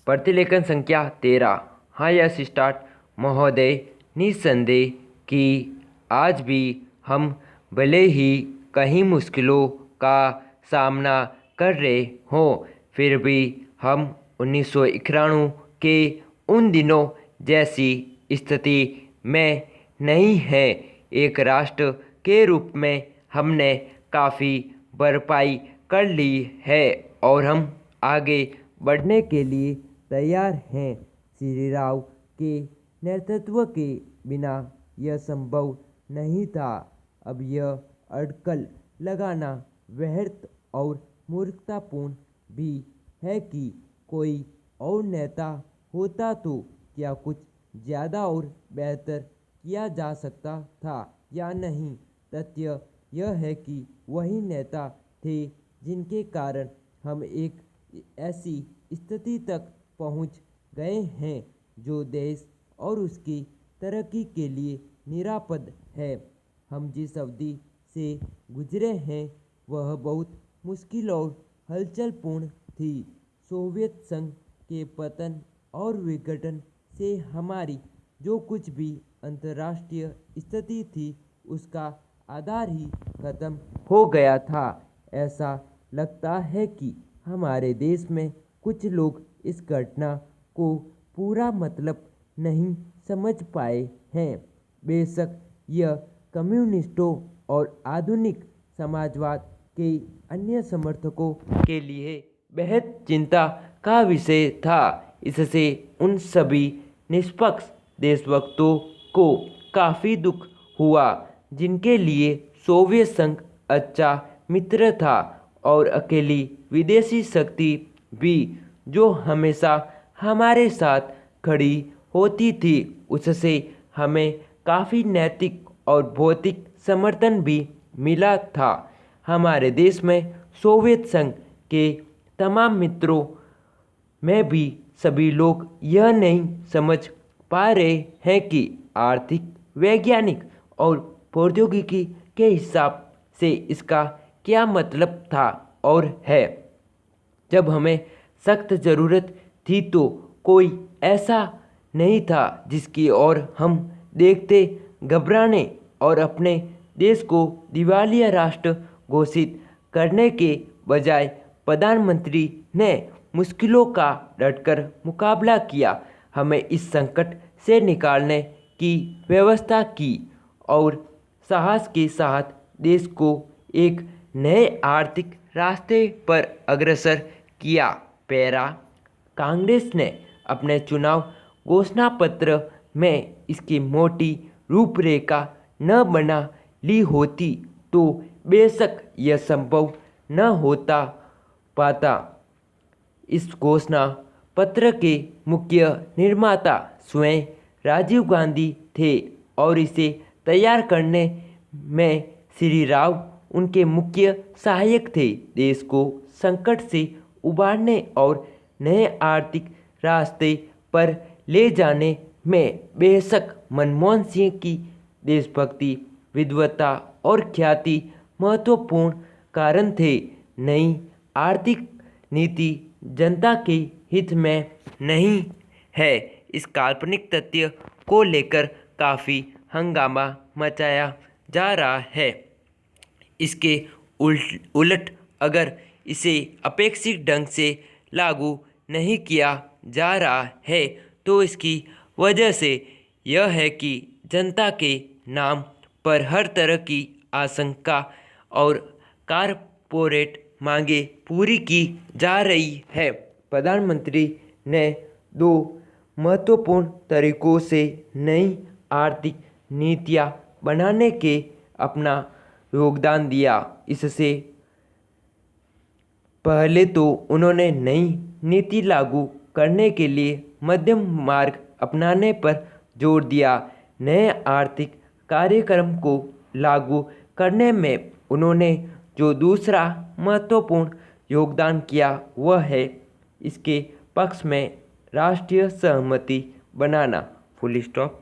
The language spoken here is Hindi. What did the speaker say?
प्रतिलेखन संख्या 13। हाँ यस स्टार्ट। महोदय, निस्संदेह कि आज भी हम भले ही कई मुश्किलों का सामना कर रहे हों, फिर भी हम 1991 के उन दिनों जैसी स्थिति में नहीं हैं। एक राष्ट्र के रूप में हमने काफ़ी भरपाई कर ली है और हम आगे बढ़ने के लिए तैयार हैं। श्री राव के नेतृत्व के बिना यह संभव नहीं था। अब यह अटकल लगाना व्यर्थ और मूर्खतापूर्ण भी है कि कोई और नेता होता तो क्या कुछ ज़्यादा और बेहतर किया जा सकता था या नहीं। तथ्य यह है कि वही नेता थे जिनके कारण हम एक ऐसी स्थिति तक पहुंच गए हैं जो देश और उसकी तरक्की के लिए निरापद है। हम जिस अवधि से गुजरे हैं वह बहुत मुश्किल और हलचलपूर्ण थी। सोवियत संघ के पतन और विघटन से हमारी जो कुछ भी अंतर्राष्ट्रीय स्थिति थी उसका आधार ही खत्म हो गया था। ऐसा लगता है कि हमारे देश में कुछ लोग इस घटना को पूरा मतलब नहीं समझ पाए हैं। बेशक यह कम्युनिस्टों और आधुनिक समाजवाद के अन्य समर्थकों के लिए बेहद चिंता का विषय था। इससे उन सभी निष्पक्ष देशभक्तों को काफ़ी दुख हुआ जिनके लिए सोवियत संघ अच्छा मित्र था और अकेली विदेशी शक्ति भी जो हमेशा हमारे साथ खड़ी होती थी। उससे हमें काफ़ी नैतिक और भौतिक समर्थन भी मिला था। हमारे देश में सोवियत संघ के तमाम मित्रों में भी सभी लोग यह नहीं समझ पा रहे हैं कि आर्थिक, वैज्ञानिक और प्रौद्योगिकी के हिसाब से इसका क्या मतलब था और है। जब हमें सख्त ज़रूरत थी तो कोई ऐसा नहीं था जिसकी ओर हम देखते घबराने और अपने देश को दिवालिया राष्ट्र घोषित करने के बजाय प्रधानमंत्री ने मुश्किलों का डटकर मुकाबला किया, हमें इस संकट से निकालने की व्यवस्था की और साहस के साथ देश को एक नए आर्थिक रास्ते पर अग्रसर किया। पैरा कांग्रेस ने अपने चुनाव घोषणा पत्र में इसकी मोटी रूपरेखा न बना ली होती तो बेशक यह संभव न होता पाता। इस घोषणा पत्र के मुख्य निर्माता स्वयं राजीव गांधी थे और इसे तैयार करने में श्री राव उनके मुख्य सहायक थे। देश को संकट से उबारने और नए आर्थिक रास्ते पर ले जाने में बेशक मनमोहन सिंह की देशभक्ति, विद्वता और ख्याति महत्वपूर्ण कारण थे। नई आर्थिक नीति जनता के हित में नहीं है, इस काल्पनिक तथ्य को लेकर काफ़ी हंगामा मचाया जा रहा है। इसके उलट अगर इसे अपेक्षित ढंग से लागू नहीं किया जा रहा है तो इसकी वजह से यह है कि जनता के नाम पर हर तरह की आशंका और कारपोरेट मांगे पूरी की जा रही है। प्रधानमंत्री ने दो महत्वपूर्ण तरीकों से नई आर्थिक नीतियाँ बनाने के अपना योगदान दिया। इससे पहले तो उन्होंने नई नीति लागू करने के लिए मध्यम मार्ग अपनाने पर जोर दिया। नए आर्थिक कार्यक्रम को लागू करने में उन्होंने जो दूसरा महत्वपूर्ण योगदान किया वह है इसके पक्ष में राष्ट्रीय सहमति बनाना। Full stop.